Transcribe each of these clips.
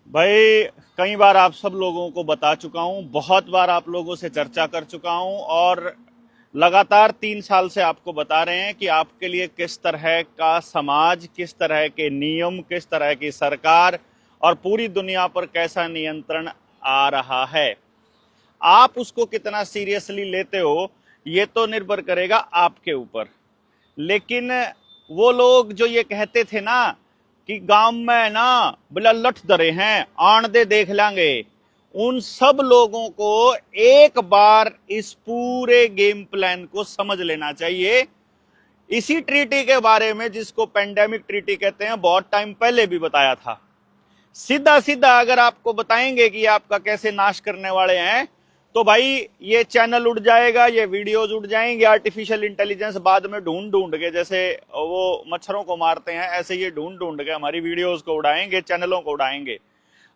भाई, कई बार आप सब लोगों को बता चुका हूं, बहुत बार आप लोगों से चर्चा कर चुका हूं और लगातार 3 साल से आपको बता रहे हैं कि आपके लिए किस तरह का समाज, किस तरह के नियम, किस तरह की सरकार और पूरी दुनिया पर कैसा नियंत्रण आ रहा है। आप उसको कितना सीरियसली लेते हो ये तो निर्भर करेगा आपके ऊपर। लेकिन वो लोग जो ये कहते थे ना कि गांव में ना बोला लठ दरे हैं, आन दे देख लेंगे, उन सब लोगों को एक बार इस पूरे गेम प्लान को समझ लेना चाहिए। इसी ट्रीटी के बारे में, जिसको पेंडेमिक ट्रीटी कहते हैं, बहुत टाइम पहले भी बताया था। सीधा सीधा अगर आपको बताएंगे कि आपका कैसे नाश करने वाले हैं, तो भाई ये चैनल उड़ जाएगा, ये वीडियोज उड़ जाएंगे। आर्टिफिशियल इंटेलिजेंस बाद में ढूंढ ढूंढ के, जैसे वो मच्छरों को मारते हैं, ऐसे ये ढूंढ ढूंढ के हमारी वीडियोज को उड़ाएंगे, चैनलों को उड़ाएंगे।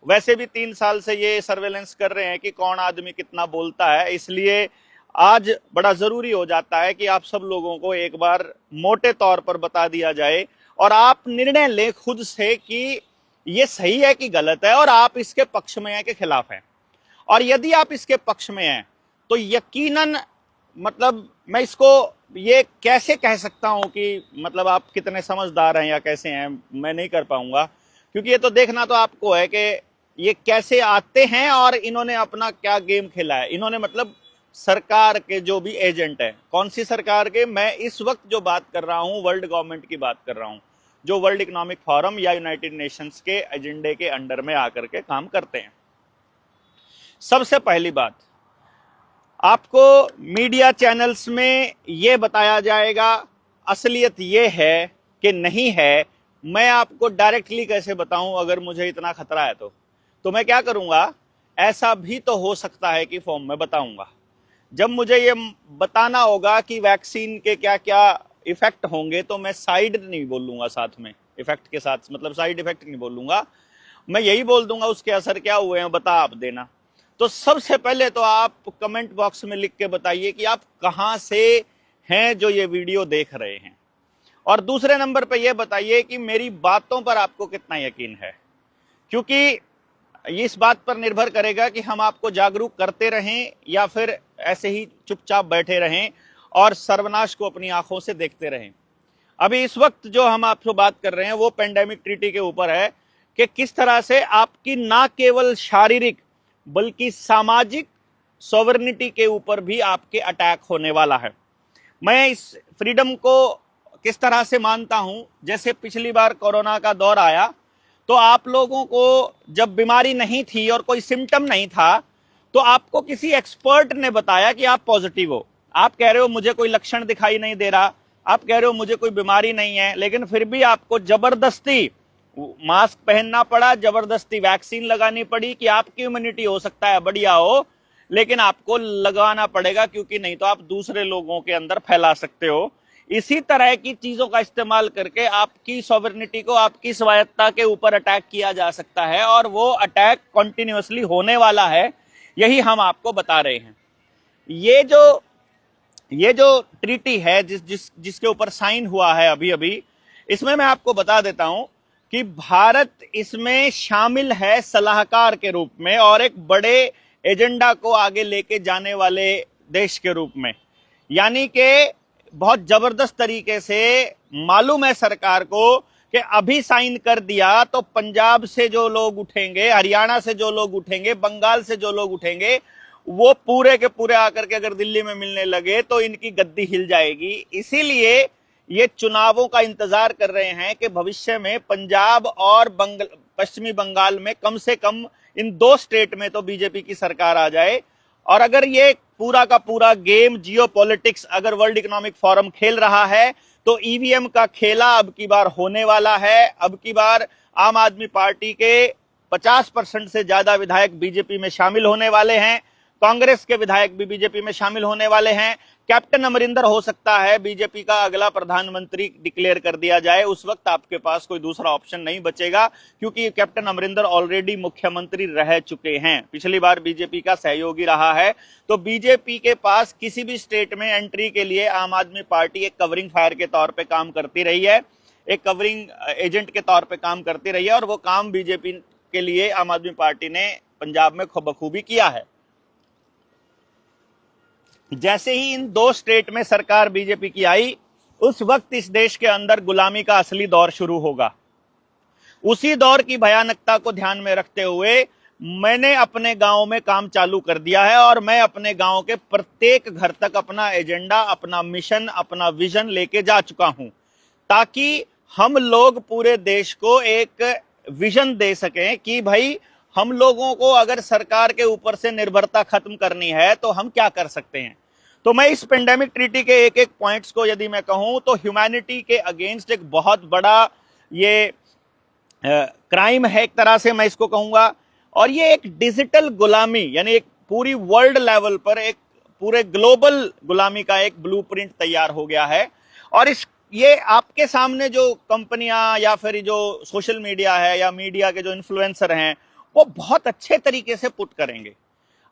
वैसे भी 3 साल से ये सर्वेलेंस कर रहे हैं कि कौन आदमी कितना बोलता है, इसलिए आज बड़ा जरूरी हो जाता है कि आप सब लोगों को एक बार मोटे तौर पर बता दिया जाए और आप निर्णय लें खुद से कि ये सही है कि गलत है, और आप इसके पक्ष में हैं कि खिलाफ हैं। और यदि आप इसके पक्ष में हैं तो यकीनन, मतलब मैं इसको ये कैसे कह सकता हूं कि मतलब आप कितने समझदार हैं या कैसे हैं, मैं नहीं कर पाऊंगा, क्योंकि ये तो देखना तो आपको है कि ये कैसे आते हैं और इन्होंने अपना क्या गेम खेला है। इन्होंने मतलब सरकार के जो भी एजेंट है, कौन सी सरकार के, मैं इस वक्त जो बात कर रहा हूं वर्ल्ड गवर्नमेंट की बात कर रहा हूं, जो वर्ल्ड इकोनॉमिक फोरम या यूनाइटेड नेशंस के एजेंडे के अंडर में आकर के काम करते हैं। सबसे पहली बात, आपको मीडिया चैनल्स में यह बताया जाएगा, असलियत यह है कि नहीं है। मैं आपको डायरेक्टली कैसे बताऊं, अगर मुझे इतना खतरा है तो मैं क्या करूंगा, ऐसा भी तो हो सकता है कि फॉर्म में बताऊंगा। जब मुझे ये बताना होगा कि वैक्सीन के क्या क्या इफेक्ट होंगे, तो मैं साइड नहीं बोलूंगा, साथ में इफेक्ट के साथ, मतलब साइड इफेक्ट नहीं बोलूंगा, मैं यही बोल दूंगा उसके असर क्या हुए हैं, बता आप देना। तो सबसे पहले तो आप कमेंट बॉक्स में लिख के बताइए कि आप कहां से हैं जो ये वीडियो देख रहे हैं, और दूसरे नंबर पे ये बताइए कि मेरी बातों पर आपको कितना यकीन है, क्योंकि ये इस बात पर निर्भर करेगा कि हम आपको जागरूक करते रहें या फिर ऐसे ही चुपचाप बैठे रहें और सर्वनाश को अपनी आंखों से देखते रहें। अभी इस वक्त जो हम आपसे बात कर रहे हैं वो पेंडेमिक ट्रीटी के ऊपर है कि किस तरह से आपकी ना केवल शारीरिक बल्कि सामाजिक सॉवरेनिटी के ऊपर भी आपके अटैक होने वाला है। मैं इस फ्रीडम को किस तरह से मानता हूं, जैसे पिछली बार कोरोना का दौर आया तो आप लोगों को जब बीमारी नहीं थी और कोई सिम्टम नहीं था, तो आपको किसी एक्सपर्ट ने बताया कि आप पॉजिटिव हो। आप कह रहे हो मुझे कोई लक्षण दिखाई नहीं दे रहा, आप कह रहे हो मुझे कोई बीमारी नहीं है, लेकिन फिर भी आपको जबरदस्ती मास्क पहनना पड़ा, जबरदस्ती वैक्सीन लगानी पड़ी कि आपकी इम्यूनिटी हो सकता है बढ़िया हो, लेकिन आपको लगाना पड़ेगा, क्योंकि नहीं तो आप दूसरे लोगों के अंदर फैला सकते हो। इसी तरह की चीजों का इस्तेमाल करके आपकी सॉवरेनिटी को, आपकी स्वायत्ता के ऊपर अटैक किया जा सकता है, और वो अटैक कंटिन्यूअसली होने वाला है, यही हम आपको बता रहे हैं। ये जो ट्रीटी है जिसके ऊपर साइन हुआ है अभी अभी, इसमें मैं आपको बता देता हूं कि भारत इसमें शामिल है सलाहकार के रूप में और एक बड़े एजेंडा को आगे लेके जाने वाले देश के रूप में। यानी कि बहुत जबरदस्त तरीके से मालूम है सरकार को कि अभी साइन कर दिया तो पंजाब से जो लोग उठेंगे, हरियाणा से जो लोग उठेंगे, बंगाल से जो लोग उठेंगे, वो पूरे के पूरे आकर के अगर दिल्ली में मिलने लगे तो इनकी गद्दी हिल जाएगी। इसीलिए ये चुनावों का इंतजार कर रहे हैं कि भविष्य में पंजाब और पश्चिमी बंगाल में कम से कम इन 2 स्टेट में तो बीजेपी की सरकार आ जाए। और अगर ये पूरा का पूरा गेम जियोपॉलिटिक्स अगर वर्ल्ड इकोनॉमिक फोरम खेल रहा है, तो ईवीएम का खेला अब की बार होने वाला है। अब की बार आम आदमी पार्टी के 50% से ज्यादा विधायक बीजेपी में शामिल होने वाले हैं, कांग्रेस के विधायक भी बीजेपी में शामिल होने वाले हैं। कैप्टन अमरिंदर हो सकता है बीजेपी का अगला प्रधानमंत्री डिक्लेयर कर दिया जाए, उस वक्त आपके पास कोई दूसरा ऑप्शन नहीं बचेगा, क्योंकि कैप्टन अमरिंदर ऑलरेडी मुख्यमंत्री रह चुके हैं, पिछली बार बीजेपी का सहयोगी रहा है। तो बीजेपी के पास किसी भी स्टेट में एंट्री के लिए आम आदमी पार्टी एक कवरिंग फायर के तौर पर काम करती रही है, एक कवरिंग एजेंट के तौर पर काम करती रही है, और वो काम बीजेपी के लिए आम आदमी पार्टी ने पंजाब में बखूबी किया है। जैसे ही इन 2 स्टेट में सरकार बीजेपी की आई, उस वक्त इस देश के अंदर गुलामी का असली दौर शुरू होगा। उसी दौर की भयानकता को ध्यान में रखते हुए मैंने अपने गांव में काम चालू कर दिया है और मैं अपने गांव के प्रत्येक घर तक अपना एजेंडा, अपना मिशन, अपना विजन लेके जा चुका हूं, ताकि हम लोग पूरे देश को एक विजन दे सकें कि भाई हम लोगों को अगर सरकार के ऊपर से निर्भरता खत्म करनी है तो हम क्या कर सकते हैं। तो मैं इस पेंडेमिक ट्रीटी के एक एक पॉइंट्स को यदि मैं कहूं तो ह्यूमैनिटी के अगेंस्ट एक बहुत बड़ा ये क्राइम है, एक तरह से मैं इसको कहूंगा। और ये एक डिजिटल गुलामी, यानी एक पूरी वर्ल्ड लेवल पर एक पूरे ग्लोबल गुलामी का एक ब्लूप्रिंट तैयार हो गया है। और ये आपके सामने जो कंपनियां या फिर जो सोशल मीडिया है या मीडिया के जो इन्फ्लुएंसर हैं वो बहुत अच्छे तरीके से पुट करेंगे।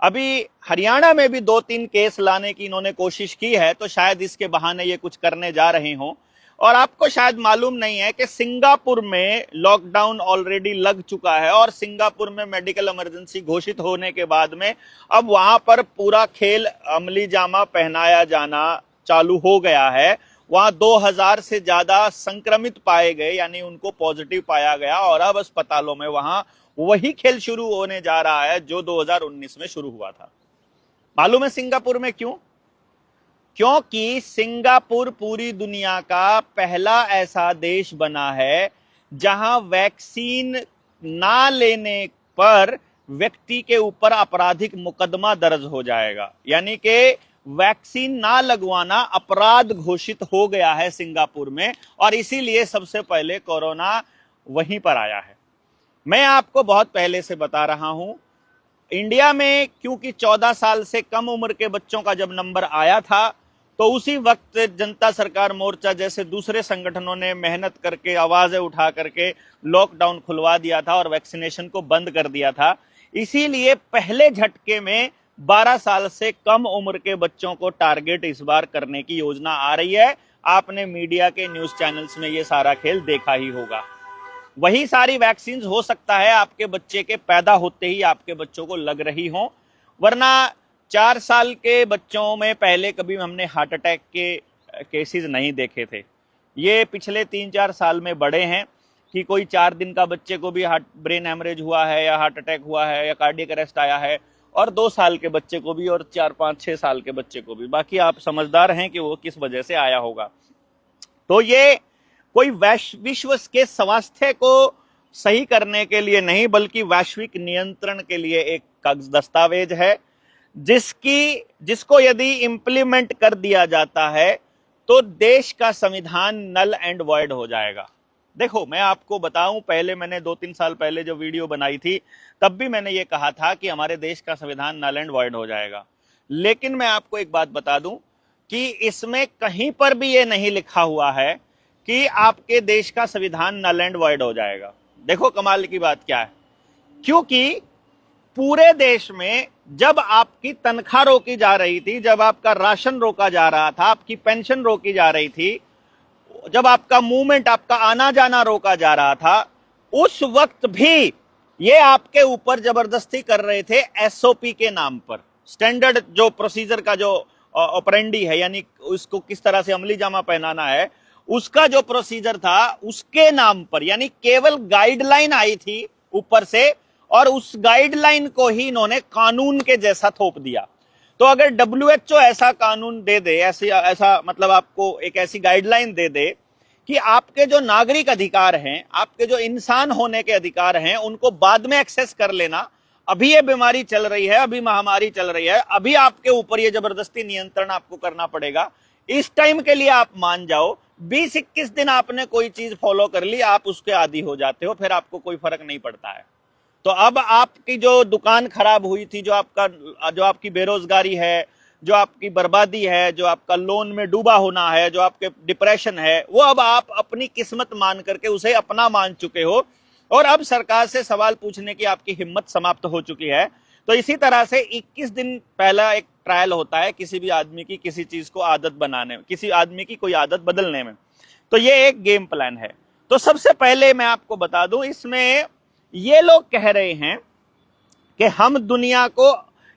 अभी हरियाणा में भी 2-3 केस लाने की इन्होंने कोशिश की है, तो शायद इसके बहाने ये कुछ करने जा रहे हों। और आपको शायद मालूम नहीं है कि सिंगापुर में लॉकडाउन ऑलरेडी लग चुका है और सिंगापुर में मेडिकल इमरजेंसी घोषित होने के बाद में अब वहां पर पूरा खेल अमली जामा पहनाया जाना चालू हो गया है। वहां 2000 से ज्यादा संक्रमित पाए गए, यानी उनको पॉजिटिव पाया गया और अब अस्पतालों में वहां वही खेल शुरू होने जा रहा है जो 2019 में शुरू हुआ था। मालूम है सिंगापुर में क्यों? क्योंकि सिंगापुर पूरी दुनिया का पहला ऐसा देश बना है जहां वैक्सीन ना लेने पर व्यक्ति के ऊपर आपराधिक मुकदमा दर्ज हो जाएगा, यानी कि वैक्सीन ना लगवाना अपराध घोषित हो गया है सिंगापुर में। और इसीलिए सबसे पहले कोरोना वहीं पर आया है। मैं आपको बहुत पहले से बता रहा हूं, इंडिया में क्योंकि 14 साल से कम उम्र के बच्चों का जब नंबर आया था तो उसी वक्त जनता सरकार मोर्चा जैसे दूसरे संगठनों ने मेहनत करके, आवाजें उठा करके लॉकडाउन खुलवा दिया था और वैक्सीनेशन को बंद कर दिया था। इसीलिए पहले झटके में 12 साल से कम उम्र के बच्चों को टारगेट इस बार करने की योजना आ रही है। आपने मीडिया के न्यूज चैनल्स में ये सारा खेल देखा ही होगा। वही सारी वैक्सीन हो सकता है आपके बच्चे के पैदा होते ही आपके बच्चों को लग रही हो, वरना 4 साल के बच्चों में पहले कभी हमने हार्ट अटैक के केसेस नहीं देखे थे। ये पिछले 3-4 साल में बढ़े हैं कि कोई 4 दिन का बच्चे को भी ब्रेन हेमरेज हुआ है या हार्ट अटैक हुआ है या कार्डियक अरेस्ट आया है, और 2 साल के बच्चे को भी और 4-5-6 साल के बच्चे को भी। बाकी आप समझदार हैं कि वो किस वजह से आया होगा। तो ये कोई विश्व के स्वास्थ्य को सही करने के लिए नहीं, बल्कि वैश्विक नियंत्रण के लिए एक दस्तावेज है जिसको यदि इंप्लीमेंट कर दिया जाता है तो देश का संविधान नल एंड वॉइड हो जाएगा। देखो, मैं आपको बताऊं, पहले मैंने 2-3 साल पहले जो वीडियो बनाई थी तब भी मैंने ये कहा था कि हमारे देश का संविधान नल एंड वॉइड हो जाएगा। लेकिन मैं आपको एक बात बता दूं कि इसमें कहीं पर भी ये नहीं लिखा हुआ है कि आपके देश का संविधान नल एंड वॉइड हो जाएगा। देखो कमाल की बात क्या है, क्योंकि पूरे देश में जब आपकी तनख्वाह रोकी जा रही थी, जब आपका राशन रोका जा रहा था, आपकी पेंशन रोकी जा रही थी, जब आपका मूवमेंट, आपका आना जाना रोका जा रहा था, उस वक्त भी ये आपके ऊपर जबरदस्ती कर रहे थे एसओपी के नाम पर। स्टैंडर्ड जो प्रोसीजर का जो ऑपरेंडी है, यानी उसको किस तरह से अमली जामा पहनाना है, उसका जो प्रोसीजर था उसके नाम पर, यानी केवल गाइडलाइन आई थी ऊपर से और उस गाइडलाइन को ही इन्होंने कानून के जैसा थोप दिया। तो अगर WHO ऐसा कानून दे दे, ऐसा मतलब आपको एक ऐसी गाइडलाइन दे दे कि आपके जो नागरिक अधिकार हैं, आपके जो इंसान होने के अधिकार हैं, उनको बाद में एक्सेस कर लेना, अभी ये बीमारी चल रही है, अभी महामारी चल रही है, अभी आपके ऊपर ये जबरदस्ती नियंत्रण आपको करना पड़ेगा, इस टाइम के लिए आप मान जाओ, 20-21 दिन आपने कोई चीज फॉलो कर ली, आप उसके आदी हो जाते हो, फिर आपको कोई फर्क नहीं पड़ता है। तो अब आपकी जो दुकान खराब हुई थी, जो आपकी बेरोजगारी है, जो आपकी बर्बादी है, जो आपका लोन में डूबा होना है, जो आपके डिप्रेशन है, वो अब आप अपनी किस्मत मान करके उसे अपना मान चुके हो और अब सरकार से सवाल पूछने की आपकी हिम्मत समाप्त हो चुकी है। तो इसी तरह से 21 दिन पहला एक ट्रायल होता है किसी भी आदमी की किसी चीज को आदत बनाने में, किसी आदमी की कोई आदत बदलने में। तो ये एक गेम प्लान है। तो सबसे पहले मैं आपको बता दूं, इसमें ये लोग कह रहे हैं कि हम दुनिया को,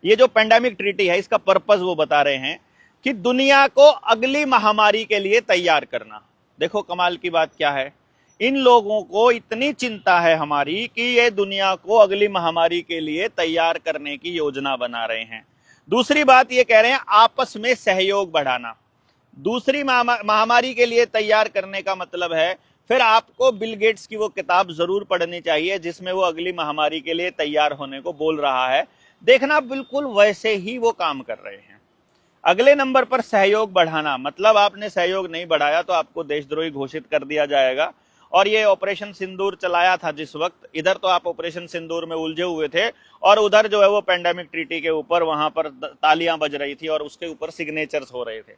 ये जो पेंडेमिक ट्रीटी है इसका पर्पस वो बता रहे हैं कि दुनिया को अगली महामारी के लिए तैयार करना। देखो कमाल की बात क्या है, इन लोगों को इतनी चिंता है हमारी कि ये दुनिया को अगली महामारी के लिए तैयार करने की योजना बना रहे हैं। दूसरी बात ये कह रहे हैं आपस में सहयोग बढ़ाना। दूसरी महामारी के लिए तैयार करने का मतलब है फिर आपको बिल गेट्स की वो किताब जरूर पढ़नी चाहिए जिसमें वो अगली महामारी के लिए तैयार होने को बोल रहा है। देखना बिल्कुल वैसे ही वो काम कर रहे हैं। अगले नंबर पर सहयोग बढ़ाना, मतलब आपने सहयोग नहीं बढ़ाया तो आपको देशद्रोही घोषित कर दिया जाएगा। और ये ऑपरेशन सिंदूर चलाया था जिस वक्त, इधर तो आप ऑपरेशन सिंदूर में उलझे हुए थे और उधर जो है वो पेंडेमिक ट्रीटी के ऊपर वहां पर तालियां बज रही थी और उसके ऊपर सिग्नेचर्स हो रहे थे।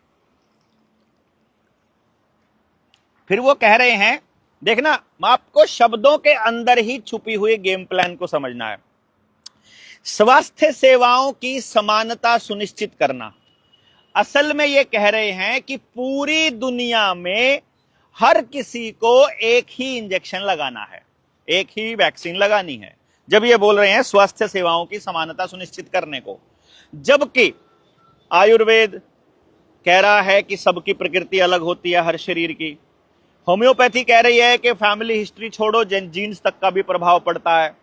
फिर वो कह रहे हैं, देखना आपको शब्दों के अंदर ही छुपी हुई गेम प्लान को समझना है। स्वास्थ्य सेवाओं की समानता सुनिश्चित करना। असल में ये कह रहे हैं कि पूरी दुनिया में हर किसी को एक ही इंजेक्शन लगाना है, एक ही वैक्सीन लगानी है, जब ये बोल रहे हैं स्वास्थ्य सेवाओं की समानता सुनिश्चित करने को। जबकि आयुर्वेद कह रहा है कि सबकी प्रकृति अलग होती है हर शरीर की। होम्योपैथी कह रही है कि फैमिली हिस्ट्री छोड़ो, जीन्स तक का भी प्रभाव पड़ता है।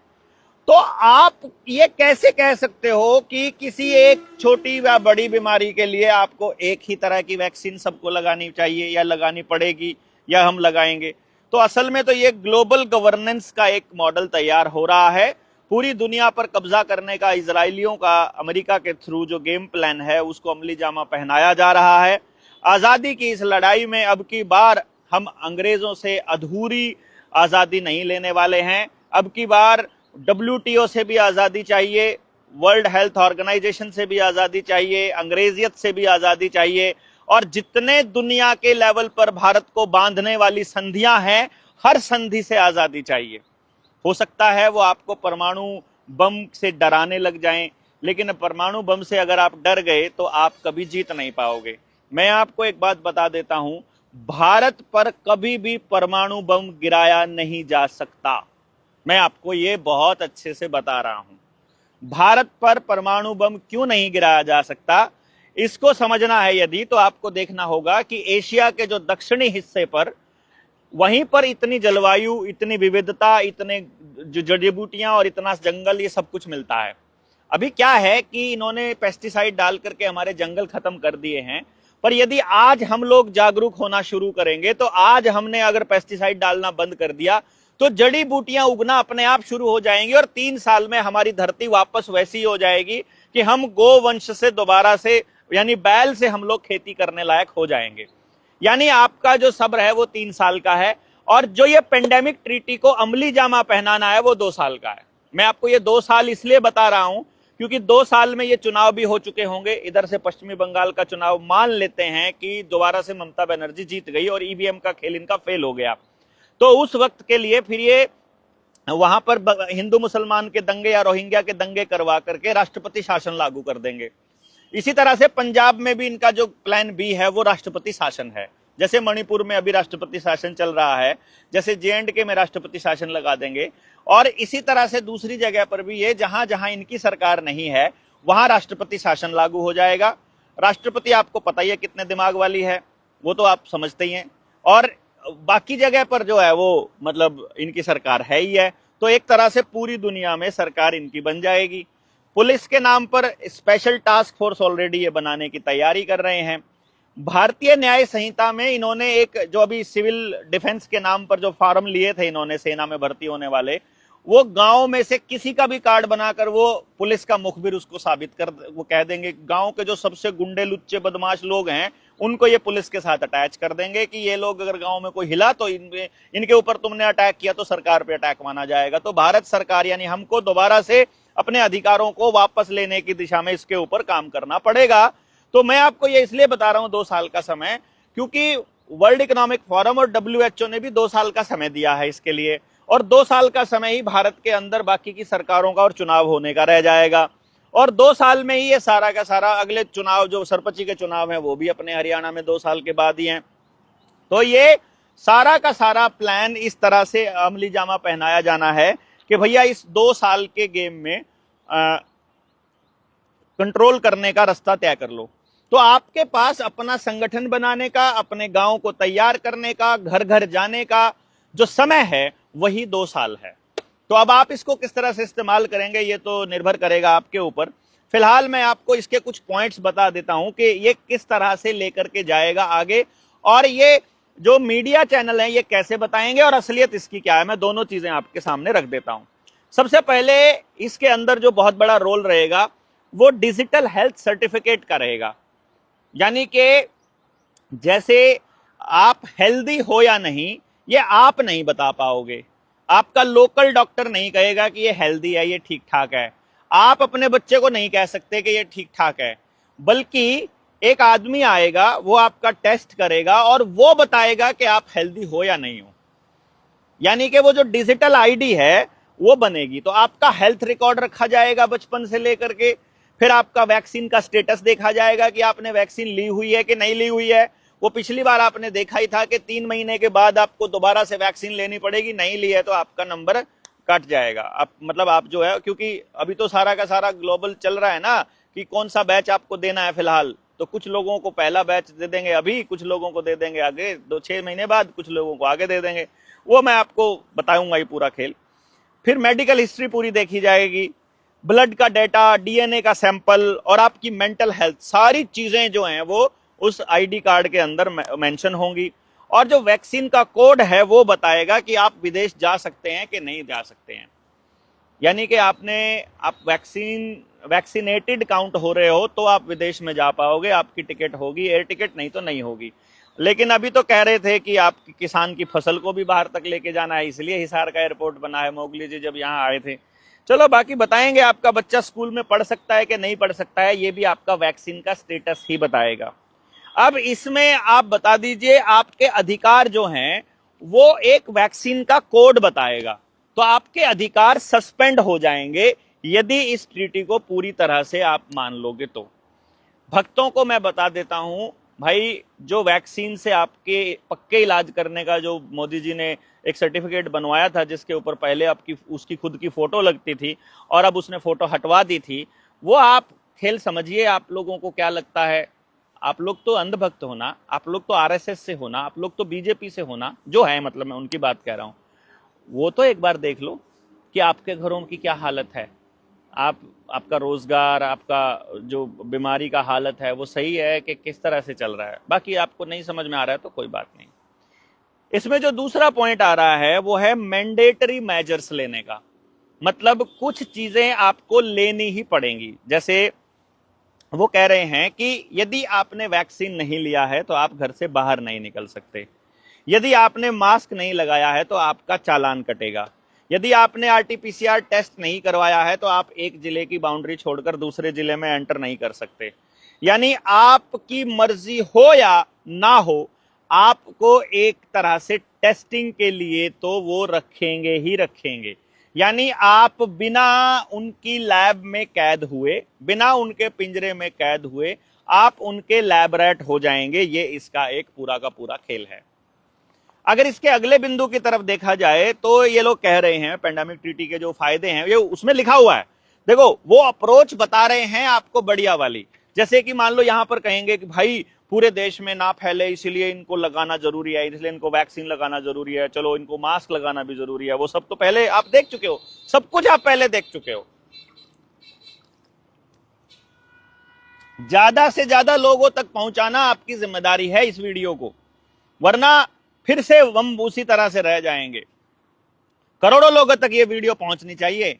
तो आप ये कैसे कह सकते हो कि किसी एक छोटी या बड़ी बीमारी के लिए आपको एक ही तरह की वैक्सीन सबको लगानी चाहिए या लगानी पड़ेगी या हम लगाएंगे? तो असल में तो ये ग्लोबल गवर्नेंस का एक मॉडल तैयार हो रहा है। पूरी दुनिया पर कब्जा करने का इजरायलियों का अमेरिका के थ्रू जो गेम प्लान है उसको अमली जामा पहनाया जा रहा है। आजादी की इस लड़ाई में अब की बार हम अंग्रेजों से अधूरी आजादी नहीं लेने वाले हैं। अब की बार WTO से भी आजादी चाहिए, वर्ल्ड हेल्थ ऑर्गेनाइजेशन से भी आजादी चाहिए, अंग्रेजियत से भी आजादी चाहिए। और जितने दुनिया के लेवल पर भारत को बांधने वाली संधियां हैं, हर संधि से आजादी चाहिए। हो सकता है वो आपको परमाणु बम से डराने लग जाएं, लेकिन परमाणु बम से अगर आप डर गए तो आप कभी जीत नहीं पाओगे। मैं आपको एक बात बता देता हूं, भारत पर कभी भी परमाणु बम गिराया नहीं जा सकता। मैं आपको ये बहुत अच्छे से बता रहा हूं। भारत पर परमाणु बम क्यों नहीं गिराया जा सकता, इसको समझना है यदि, तो आपको देखना होगा कि एशिया के जो दक्षिणी हिस्से पर, वहीं पर इतनी जलवायु, इतनी विविधता, इतने जड़ी बूटियां और इतना जंगल, ये सब कुछ मिलता है। अभी क्या है कि इन्होंने पेस्टिसाइड डाल करके हमारे जंगल खत्म कर दिए हैं, पर यदि आज हम लोग जागरूक होना शुरू करेंगे, तो आज हमने अगर पेस्टिसाइड डालना बंद कर दिया तो जड़ी बूटियां उगना अपने आप शुरू हो जाएंगी और 3 साल में हमारी धरती वापस वैसी हो जाएगी कि हम गोवंश से दोबारा से, यानी बैल से हम लोग खेती करने लायक हो जाएंगे। यानी आपका जो सब्र है वो 3 साल का है, और जो ये पेंडेमिक ट्रीटी को अमली जामा पहनाना है वो 2 साल का है। मैं आपको ये 2 साल इसलिए बता रहा हूं क्योंकि 2 साल में ये चुनाव भी हो चुके होंगे। इधर से पश्चिमी बंगाल का चुनाव मान लेते हैं कि दोबारा से ममता बनर्जी जीत गई और ईवीएम का खेल इनका फेल हो गया, तो उस वक्त के लिए फिर ये वहां पर हिंदू मुसलमान के दंगे या रोहिंग्या के दंगे करवा करके राष्ट्रपति शासन लागू कर देंगे। इसी तरह से पंजाब में भी इनका जो प्लान बी है वो राष्ट्रपति शासन है। जैसे मणिपुर में अभी राष्ट्रपति शासन चल रहा है, जैसे J&K में राष्ट्रपति शासन लगा देंगे। और इसी तरह से दूसरी जगह पर भी ये जहां जहां इनकी सरकार नहीं है वहां राष्ट्रपति शासन लागू हो जाएगा। राष्ट्रपति आपको पता ही है कितने दिमाग वाली है, वो तो आप समझते ही हैं। और बाकी जगह पर जो है वो मतलब इनकी सरकार है ही है, तो एक तरह से पूरी दुनिया में सरकार इनकी बन जाएगी। पुलिस के नाम पर स्पेशल टास्क फोर्स ऑलरेडी ये बनाने की तैयारी कर रहे हैं। भारतीय न्याय संहिता में इन्होंने एक जो अभी सिविल डिफेंस के नाम पर जो फॉर्म लिए थे इन्होंने सेना में भर्ती होने वाले, वो गांव में से किसी का भी कार्ड बनाकर वो पुलिस का मुखबिर उसको साबित कर, वो कह देंगे गांव के जो सबसे गुंडे लुच्चे बदमाश लोग हैं उनको ये पुलिस के साथ अटैच कर देंगे कि ये लोग अगर गांव में कोई हिला तो इनके ऊपर तुमने अटैक किया तो सरकार पे अटैक माना जाएगा। तो भारत सरकार यानी हमको दोबारा से अपने अधिकारों को वापस लेने की दिशा में इसके ऊपर काम करना पड़ेगा। तो मैं आपको ये इसलिए बता रहा हूं 2 साल का समय, क्योंकि वर्ल्ड इकोनॉमिक फोरम और WHO ने भी 2 साल का समय दिया है इसके लिए, और 2 साल का समय ही भारत के अंदर बाकी की सरकारों का और चुनाव होने का रह जाएगा। और 2 साल में ही ये सारा का सारा अगले चुनाव जो सरपंची के चुनाव है वो भी अपने हरियाणा में 2 साल के बाद ही हैं। तो ये सारा का सारा प्लान इस तरह से अमली जामा पहनाया जाना है कि भैया इस 2 साल के गेम में कंट्रोल करने का रास्ता तय कर लो। तो आपके पास अपना संगठन बनाने का, अपने गांव को तैयार करने का, घर घर जाने का जो समय है वही 2 साल है। तो अब आप इसको किस तरह से इस्तेमाल करेंगे ये तो निर्भर करेगा आपके ऊपर। फिलहाल मैं आपको इसके कुछ पॉइंट्स बता देता हूं कि ये किस तरह से लेकर के जाएगा आगे, और ये जो मीडिया चैनल है ये कैसे बताएंगे और असलियत इसकी क्या है, मैं दोनों चीजें आपके सामने रख देता हूं। सबसे पहले इसके अंदर जो बहुत बड़ा रोल रहेगा वो डिजिटल हेल्थ सर्टिफिकेट का रहेगा। यानी कि जैसे आप हेल्दी हो या नहीं ये आप नहीं बता पाओगे, आपका लोकल डॉक्टर नहीं कहेगा कि ये हेल्दी है, ये ठीक ठाक है, आप अपने बच्चे को नहीं कह सकते कि ये ठीक ठाक है, बल्कि एक आदमी आएगा वो आपका टेस्ट करेगा और वो बताएगा कि आप हेल्दी हो या नहीं हो। यानी कि वो जो डिजिटल आईडी है वो बनेगी। तो आपका हेल्थ रिकॉर्ड रखा जाएगा बचपन से लेकर के, फिर आपका वैक्सीन का स्टेटस देखा जाएगा कि आपने वैक्सीन ली हुई है कि नहीं ली हुई है। वो पिछली बार आपने देखा ही था कि 3 महीने के बाद आपको दोबारा से वैक्सीन लेनी पड़ेगी, नहीं ली है तो आपका नंबर कट जाएगा। आप मतलब आप जो है, क्योंकि अभी तो सारा का सारा ग्लोबल चल रहा है ना कि कौन सा बैच आपको देना है फिलहाल, तो कुछ लोगों को पहला बैच दे देंगे अभी, कुछ लोगों को दे देंगे आगे 2-6 महीने बाद, कुछ लोगों को आगे दे देंगे, वो मैं आपको बताऊंगा ये पूरा खेल। फिर मेडिकल हिस्ट्री पूरी देखी जाएगी, ब्लड का डेटा, डीएनए का सैंपल और आपकी मेंटल हेल्थ, सारी चीजें जो हैं वो उस आईडी कार्ड के अंदर मेंशन होंगी। और जो वैक्सीन का कोड है वो बताएगा कि आप विदेश जा सकते हैं कि नहीं जा सकते हैं। यानी कि आप वैक्सीनेटेड काउंट हो रहे हो तो आप विदेश में जा पाओगे, आपकी टिकट होगी, एयर टिकट, नहीं तो नहीं होगी। लेकिन अभी तो कह रहे थे कि आप किसान की फसल को भी बाहर तक लेके जाना है, इसलिए हिसार का एयरपोर्ट बना है, मोगली जी जब यहाँ आए थे। चलो बाकी बताएंगे, आपका बच्चा स्कूल में पढ़ सकता है कि नहीं पढ़ सकता है ये भी आपका वैक्सीन का स्टेटस ही बताएगा। अब इसमें आप बता दीजिए आपके अधिकार जो हैं वो एक वैक्सीन का कोड बताएगा, तो आपके अधिकार सस्पेंड हो जाएंगे यदि इस ट्रीटी को पूरी तरह से आप मान लोगे तो। भक्तों को मैं बता देता हूं भाई, जो वैक्सीन से आपके पक्के इलाज करने का जो मोदी जी ने एक सर्टिफिकेट बनवाया था जिसके ऊपर पहले आपकी उसकी खुद की फोटो लगती थी और अब उसने फोटो हटवा दी थी, वो आप खेल समझिए। आप लोगों को क्या लगता है, आप लोग तो अंधभक्त होना, आप लोग तो आरएसएस से होना, आप लोग तो बीजेपी से होना, जो है मतलब मैं उनकी बात कह रहा हूं, वो तो एक बार देख लो कि आपके घरों की क्या हालत है, आपका रोजगार, आपका जो बीमारी का हालत है वो सही है कि किस तरह से चल रहा है। बाकी आपको नहीं समझ में आ रहा है तो कोई बात नहीं। इसमें जो दूसरा पॉइंट आ रहा है वो है मैंडेटरी मेजर्स लेने का, मतलब कुछ चीजें आपको लेनी ही पड़ेंगी। जैसे वो कह रहे हैं कि यदि आपने वैक्सीन नहीं लिया है तो आप घर से बाहर नहीं निकल सकते, यदि आपने मास्क नहीं लगाया है तो आपका चालान कटेगा, यदि आपने आरटीपीसीआर टेस्ट नहीं करवाया है तो आप एक जिले की बाउंड्री छोड़कर दूसरे जिले में एंटर नहीं कर सकते। यानी आपकी मर्जी हो या ना हो, आपको एक तरह से टेस्टिंग के लिए तो वो रखेंगे ही रखेंगे। यानी आप बिना उनकी लैब में कैद हुए, बिना उनके पिंजरे में कैद हुए आप उनके लैब रैट हो जाएंगे। ये इसका एक पूरा का पूरा खेल है। अगर इसके अगले बिंदु की तरफ देखा जाए तो ये लोग कह रहे हैं पेंडेमिक ट्रीटी के जो फायदे हैं ये उसमें लिखा हुआ है। देखो वो अप्रोच बता रहे हैं आपको बढ़िया वाली, जैसे कि मान लो यहां पर कहेंगे कि भाई पूरे देश में ना फैले इसलिए इनको लगाना जरूरी है, इसलिए इनको वैक्सीन लगाना जरूरी है, चलो इनको मास्क लगाना भी जरूरी है। वो सब तो पहले आप देख चुके हो, सब कुछ आप पहले देख चुके हो। ज्यादा से ज्यादा लोगों तक पहुंचाना आपकी जिम्मेदारी है इस वीडियो को, वरना फिर से हम उसी तरह से रह जाएंगे। करोड़ों लोगों तक ये वीडियो पहुंचनी चाहिए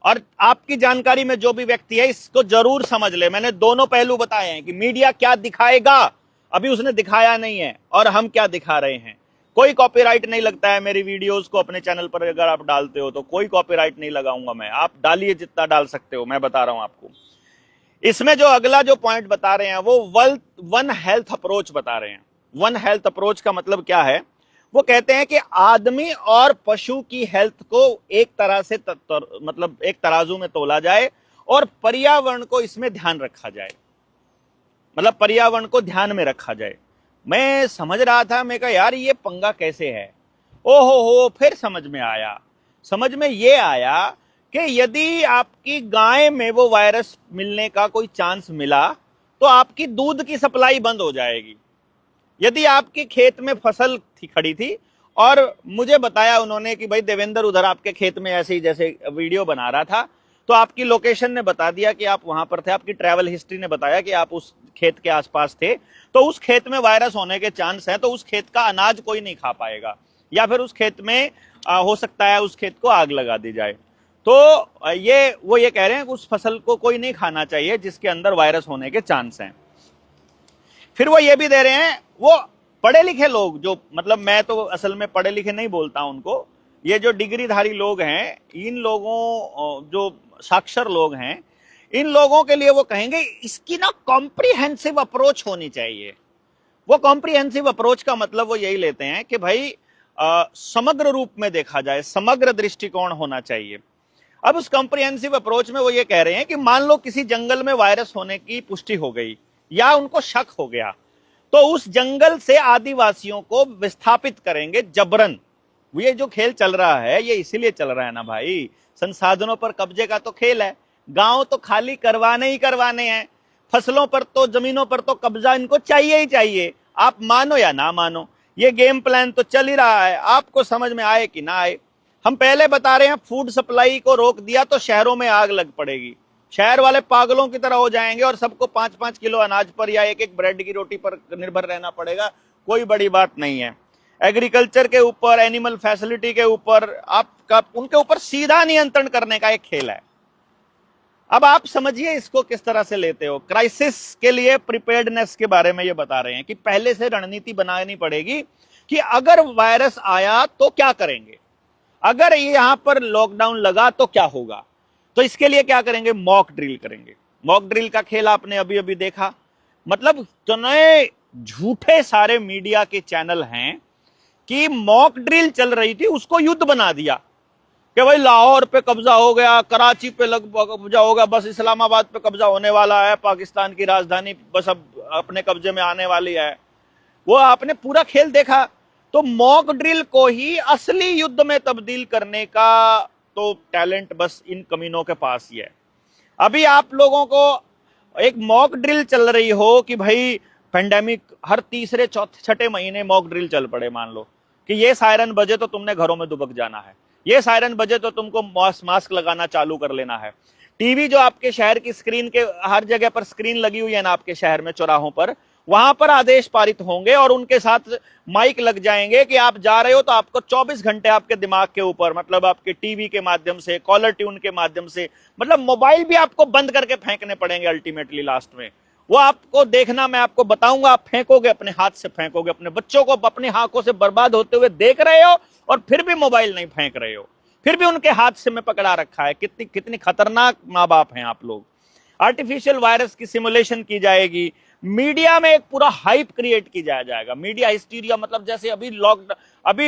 और आपकी जानकारी में जो भी व्यक्ति है इसको जरूर समझ ले। मैंने दोनों पहलू बताए हैं कि मीडिया क्या दिखाएगा, अभी उसने दिखाया नहीं है, और हम क्या दिखा रहे हैं। कोई कॉपीराइट नहीं लगता है मेरी वीडियोस को अपने चैनल पर, अगर आप डालते हो तो कोई कॉपीराइट नहीं लगाऊंगा मैं, आप डालिए जितना डाल सकते हो, मैं बता रहा हूं आपको। इसमें जो अगला जो पॉइंट बता रहे हैं वो वन हेल्थ अप्रोच बता रहे हैं। वन हेल्थ अप्रोच का मतलब क्या है, वो कहते हैं कि आदमी और पशु की हेल्थ को एक तरह से मतलब एक तराजू में तोला जाए और पर्यावरण को इसमें ध्यान रखा जाए, मतलब पर्यावरण को ध्यान में रखा जाए। मैं समझ रहा था, मैं कहा यार ये पंगा कैसे है, ओहो हो, फिर समझ में आया। समझ में ये आया कि यदि आपकी गाय में वो वायरस मिलने का कोई चांस मिला तो आपकी दूध की सप्लाई बंद हो जाएगी। यदि आपके खेत में फसल थी खड़ी थी और मुझे बताया उन्होंने कि भाई देवेंद्र उधर आपके खेत में ऐसे ही जैसे वीडियो बना रहा था, तो आपकी लोकेशन ने बता दिया कि आप वहां पर थे, आपकी ट्रैवल हिस्ट्री ने बताया कि आप उस खेत के आसपास थे, तो उस खेत में वायरस होने के चांस हैं, तो उस खेत का अनाज कोई नहीं खा पाएगा या फिर उस खेत में हो सकता है उस खेत को आग लगा दी जाए। तो वो ये कह रहे हैं कि उस फसल को कोई नहीं खाना चाहिए जिसके अंदर वायरस होने के चांस हैं। फिर वो ये भी दे रहे हैं, वो पढ़े लिखे लोग जो, मतलब मैं तो असल में पढ़े लिखे नहीं बोलता उनको, ये जो डिग्रीधारी लोग हैं, इन लोगों जो साक्षर लोग हैं, इन लोगों के लिए वो कहेंगे इसकी ना कॉम्प्रिहेंसिव अप्रोच होनी चाहिए। वो कॉम्प्रिहेंसिव अप्रोच का मतलब वो यही लेते हैं कि भाई समग्र रूप में देखा जाए, समग्र दृष्टिकोण होना चाहिए। अब उस कॉम्प्रिहेंसिव अप्रोच में वो ये कह रहे हैं कि मान लो किसी जंगल में वायरस होने की पुष्टि हो गई या उनको शक हो गया, तो उस जंगल से आदिवासियों को विस्थापित करेंगे जबरन। ये जो खेल चल रहा है ये इसीलिए चल रहा है ना भाई, संसाधनों पर कब्जे का तो खेल है। गांव तो खाली करवाने ही करवाने हैं, फसलों पर तो, जमीनों पर तो कब्जा इनको चाहिए ही चाहिए। आप मानो या ना मानो, ये गेम प्लान तो चल ही रहा है, आपको समझ में आए कि ना आए। हम पहले बता रहे हैं फूड सप्लाई को रोक दिया तो शहरों में आग लग पड़ेगी, शहर वाले पागलों की तरह हो जाएंगे और सबको 5-5 किलो अनाज पर या एक ब्रेड की रोटी पर निर्भर रहना पड़ेगा। कोई बड़ी बात नहीं है। एग्रीकल्चर के ऊपर, एनिमल फैसिलिटी के ऊपर, आपका उनके ऊपर सीधा नियंत्रण करने का एक खेल है। अब आप समझिए इसको किस तरह से लेते हो। क्राइसिस के लिए प्रिपेयर्डनेस के बारे में ये बता रहे हैं कि पहले से रणनीति बनानी पड़ेगी कि अगर वायरस आया तो क्या करेंगे, अगर यहां पर लॉकडाउन लगा तो क्या होगा। तो इसके लिए क्या करेंगे, मॉक ड्रिल करेंगे। मॉक ड्रिल का खेल आपने अभी अभी देखा, मतलब इतने झूठे सारे मीडिया के चैनल हैं कि मॉक ड्रिल चल रही थी उसको युद्ध बना दिया कि भाई लाहौर पे कब्जा हो गया, कराची पे कब्जा होगा, बस इस्लामाबाद पे कब्जा होने वाला है, पाकिस्तान की राजधानी बस अब अपने कब्जे में आने वाली है। वो आपने पूरा खेल देखा। तो मॉक ड्रिल को ही असली युद्ध में तब्दील करने का तो टैलेंट बस इन कमीनों के पास ही है। अभी आप लोगों को एक मॉक ड्रिल चल रही हो कि भाई पेंडेमिक हर तीसरे चौथे छठे महीने मॉक ड्रिल चल पड़े, मान लो कि ये सायरन बजे तो तुमने घरों में दुबक जाना है, ये सायरन बजे तो तुमको मास्क लगाना चालू कर लेना है। टीवी जो आपके शहर की स्क्रीन के हर जगह पर स्क्रीन लगी हुई है ना आपके शहर में चौराहों पर, वहां पर आदेश पारित होंगे और उनके साथ माइक लग जाएंगे कि आप जा रहे हो तो आपको 24 घंटे आपके दिमाग के ऊपर, मतलब आपके टीवी के माध्यम से, कॉलर ट्यून के माध्यम से, मतलब मोबाइल भी आपको बंद करके फेंकने पड़ेंगे अल्टीमेटली लास्ट में। वो आपको देखना, मैं आपको बताऊंगा, आप फेंकोगे, अपने हाथ से फेंकोगे, अपने बच्चों को अपनी आंखों से बर्बाद होते हुए देख रहे हो और फिर भी मोबाइल नहीं फेंक रहे हो, फिर भी उनके हाथ से में पकड़ा रखा है। कितनी कितनी खतरनाक माँ बाप हैं आप लोग। आर्टिफिशियल वायरस की सिमुलेशन की जाएगी, मीडिया में एक पूरा हाइप क्रिएट की जाएगा, मीडिया हिस्टीरिया, मतलब जैसे अभी अभी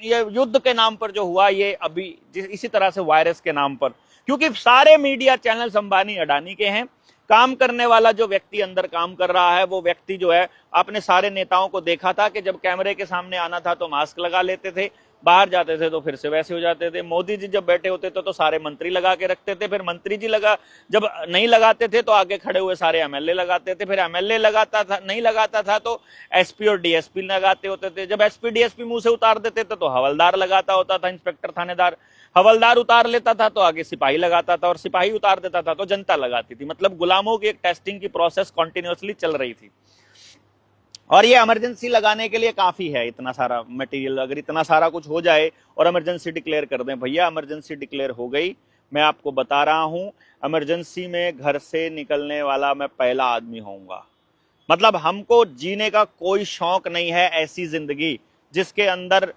ये युद्ध के नाम पर जो हुआ, ये अभी इसी तरह से वायरस के नाम पर, क्योंकि सारे मीडिया चैनल्स अंबानी अडानी के हैं। काम करने वाला जो व्यक्ति अंदर काम कर रहा है, वो व्यक्ति जो है, आपने सारे नेताओं को देखा था कि जब कैमरे के सामने आना था तो मास्क लगा लेते थे, बाहर जाते थे तो फिर से वैसे हो जाते थे। मोदी जी जब बैठे होते थे तो सारे मंत्री लगा के रखते थे, फिर मंत्री जी जब नहीं लगाते थे तो आगे खड़े हुए सारे एमएलए लगाते थे, फिर एमएलए नहीं लगाता था तो एसपी और डीएसपी लगाते होते थे, जब एसपी डीएसपी मुंह से उतार देते थे तो हवलदार लगाता होता था, इंस्पेक्टर थानेदार। हवलदार उतार लेता था तो आगे सिपाही लगाता था, और सिपाही उतार देता था तो जनता लगाती थी। मतलब गुलामों की एक टेस्टिंग की प्रोसेस कॉन्टिन्यूसली चल रही थी। और ये इमरजेंसी लगाने के लिए काफी है, इतना सारा मटेरियल, अगर इतना सारा कुछ हो जाए और इमरजेंसी डिक्लेयर कर दें, भैया इमरजेंसी डिक्लेयर हो गई, मैं आपको बता रहा हूं, इमरजेंसी में घर से निकलने वाला मैं पहला आदमी होऊंगा। मतलब हमको जीने का कोई शौक नहीं है ऐसी जिंदगी जिसके अंदर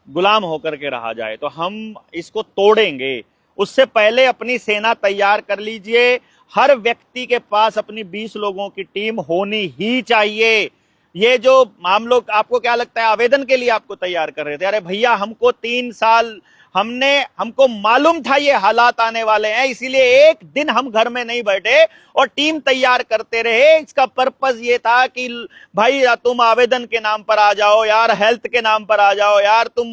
गुलाम होकर के रहा जाए, तो हम इसको तोड़ेंगे। उससे पहले अपनी सेना तैयार कर लीजिए। हर व्यक्ति के पास अपनी 20 लोगों की टीम होनी ही चाहिए। ये जो हम लोग, आपको क्या लगता है आवेदन के लिए आपको तैयार कर रहे थे, अरे भैया हमको 3 साल हमको मालूम था ये हालात आने वाले हैं, इसीलिए एक दिन हम घर में नहीं बैठे और टीम तैयार करते रहे। इसका पर्पस ये था कि भाई तुम आवेदन के नाम पर आ जाओ यार, हेल्थ के नाम पर आ जाओ यार, तुम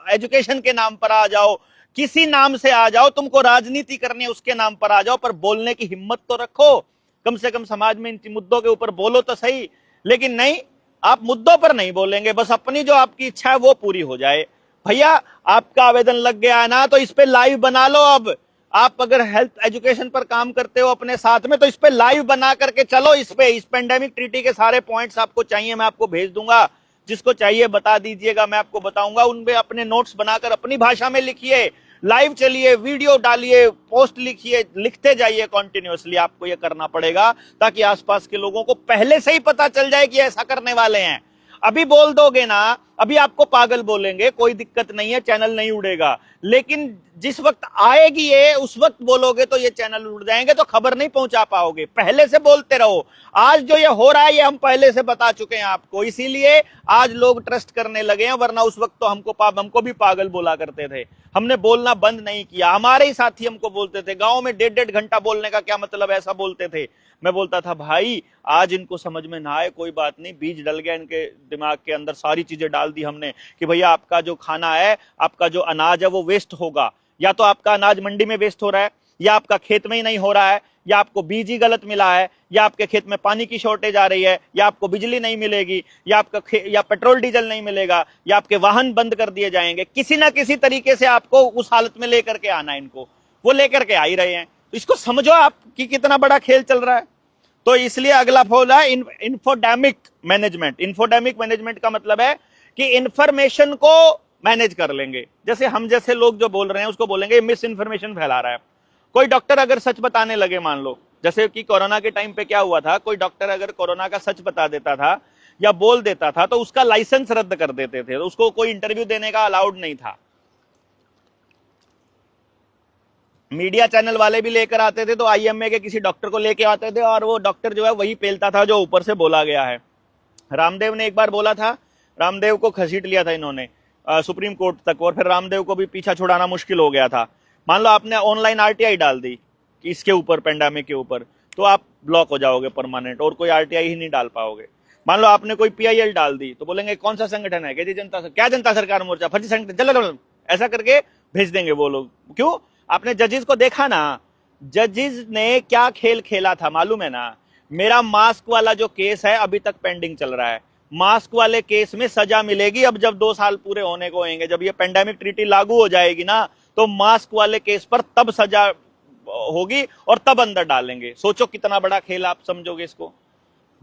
एजुकेशन के नाम पर आ जाओ, किसी नाम से आ जाओ, तुमको राजनीति करनी है उसके नाम पर आ जाओ, पर बोलने की हिम्मत तो रखो। कम से कम समाज में इन मुद्दों के ऊपर बोलो तो सही। लेकिन नहीं, आप मुद्दों पर नहीं बोलेंगे, बस अपनी जो आपकी इच्छा है वो पूरी हो जाए। भैया आपका आवेदन लग गया है ना, तो इस पे लाइव बना लो। अब आप अगर हेल्थ एजुकेशन पर काम करते हो अपने साथ में, तो इस पे लाइव बना करके चलो। इस पेंडेमिक ट्रीटी के सारे पॉइंट्स आपको चाहिए, मैं आपको भेज दूंगा। जिसको चाहिए बता दीजिएगा, मैं आपको बताऊंगा। उनपे अपने नोट्स बनाकर अपनी भाषा में लिखिए, लाइव चलिए, वीडियो डालिए, पोस्ट लिखिए, लिखते जाइए कंटिन्यूअसली। आपको यह करना पड़ेगा ताकि आसपास के लोगों को पहले से ही पता चल जाए कि ऐसा करने वाले हैं। अभी बोल दोगे ना, अभी आपको पागल बोलेंगे, कोई दिक्कत नहीं है, चैनल नहीं उड़ेगा। लेकिन जिस वक्त आएगी ये, उस वक्त बोलोगे तो ये चैनल उड़ जाएंगे, तो खबर नहीं पहुंचा पाओगे। पहले से बोलते रहो। आज जो ये हो रहा है, ये हम पहले से बता चुके हैं आपको, इसीलिए आज लोग ट्रस्ट करने लगे हैं। वरना उस वक्त तो हमको भी पागल बोला करते थे। हमने बोलना बंद नहीं किया। हमारे ही साथी हमको बोलते थे, गांव में 1.5 घंटा बोलने का क्या मतलब, ऐसा बोलते थे। मैं बोलता था, भाई आज इनको समझ में ना आए कोई बात नहीं, बीज डल गया इनके दिमाग के अंदर, सारी चीजें डाल दी हमने कि भैया आपका जो खाना है, आपका जो अनाज है वो वेस्ट होगा। या तो आपका अनाज मंडी में वेस्ट हो रहा है, या आपका खेत में ही नहीं हो रहा है, या आपको बीज ही गलत मिला है, या आपके खेत में पानी की शॉर्टेज आ रही है, या आपको बिजली नहीं मिलेगी, या या पेट्रोल डीजल नहीं मिलेगा, या आपके वाहन बंद कर दिए जाएंगे। किसी ना किसी तरीके से आपको उस हालत में लेकर के आना है। इनको वो लेकर के आ ही रहे हैं। तो इसको समझो आप कि कितना बड़ा खेल चल रहा है। तो इसलिए अगला फॉल है इंफोडेमिक मैनेजमेंट। इंफोडेमिक मैनेजमेंट का मतलब है कि इंफॉर्मेशन को मैनेज कर लेंगे। जैसे हम जैसे लोग जो बोल रहे हैं उसको बोलेंगे मिस इन्फॉर्मेशन फैला रहा है। कोई डॉक्टर अगर सच बताने लगे, मान लो जैसे कि कोरोना के टाइम पे क्या हुआ था, कोई डॉक्टर अगर कोरोना का सच बता देता था या बोल देता था, तो उसका लाइसेंस रद्द कर देते थे, तो उसको कोई इंटरव्यू देने का अलाउड नहीं था। मीडिया चैनल वाले भी लेकर आते थे, तो आईएमए के किसी डॉक्टर को लेके आते थे, और वो डॉक्टर जो है वही पेलता था जो ऊपर से बोला गया है। रामदेव ने एक बार बोला था, रामदेव को घसीट लिया था इन्होंने सुप्रीम कोर्ट तक, और फिर रामदेव को भी पीछा छुड़ाना मुश्किल हो गया था। मान लो आपने ऑनलाइन आरटीआई डाल दी कि इसके ऊपर, पेंडेमिक के ऊपर, तो आप ब्लॉक हो जाओगे परमानेंट, और कोई आरटीआई ही नहीं डाल पाओगे। मान लो आपने कोई पीआईएल डाल दी, तो बोलेंगे कौन सा संगठन है, कहती जनता, क्या जनता सरकार मोर्चा, फर्जी संगठन, चलो ऐसा करके भेज देंगे वो लोग। क्यों? आपने जजेस को देखा ना, जजेस ने क्या खेल खेला था मालूम है ना। मेरा मास्क वाला जो केस है अभी तक पेंडिंग चल रहा है। मास्क वाले केस में सजा मिलेगी अब, जब 2 साल पूरे होने को होंगे, जब ये पेंडेमिक ट्रीटी लागू हो जाएगी ना, तो मास्क वाले केस पर तब सजा होगी और तब अंदर डालेंगे। सोचो कितना बड़ा खेल, आप समझोगे इसको।